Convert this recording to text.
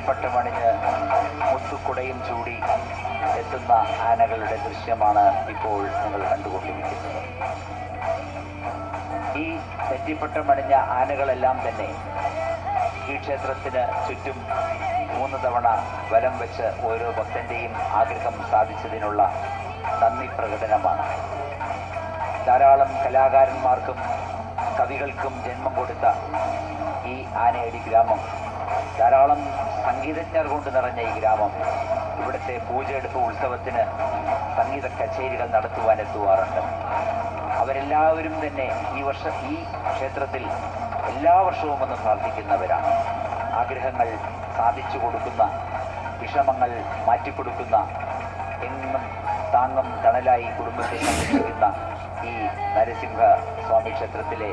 നെറ്റിപ്പട്ടമണിഞ്ഞ് മുത്തുക്കുടയും ചൂടി എത്തുന്ന ആനകളുടെ ദൃശ്യമാണ് ഇപ്പോൾ നിങ്ങൾ കണ്ടുകൊണ്ടിരിക്കുന്നത്. ഈ നെറ്റിപ്പട്ടമണിഞ്ഞ ആനകളെല്ലാം തന്നെ ഈ ക്ഷേത്രത്തിന് ചുറ്റും 3 തവണ വലം വെച്ച് ഓരോ ഭക്തന്റെയും ആഗ്രഹം സാധിച്ചതിനുള്ള നന്ദി പ്രകടനമാണ്. ധാരാളം കലാകാരന്മാർക്കും കവികൾക്കും ജന്മം കൊടുത്ത ഈ ആനയടി ഗ്രാമം, ധാരാളം സംഗീതജ്ഞർ കൊണ്ട് നിറഞ്ഞ ഈ ഗ്രാമം ഇവിടുത്തെ പൂജയെടുപ്പ് ഉത്സവത്തിന് സംഗീത കച്ചേരികൾ നടത്തുവാൻ എത്തുവാറുണ്ട്. അവരെല്ലാവരും തന്നെ ഈ ക്ഷേത്രത്തിൽ എല്ലാ വർഷവും വന്ന് പ്രാർത്ഥിക്കുന്നവരാണ്. ആഗ്രഹങ്ങൾ സാധിച്ചു കൊടുക്കുന്ന, വിഷമങ്ങൾ മാറ്റിക്കൊടുക്കുന്ന, എന്നും താങ്ങും തണലായി കുടുംബത്തെ സംരക്ഷിക്കുന്ന ഈ നരസിംഹ സ്വാമി ക്ഷേത്രത്തിലെ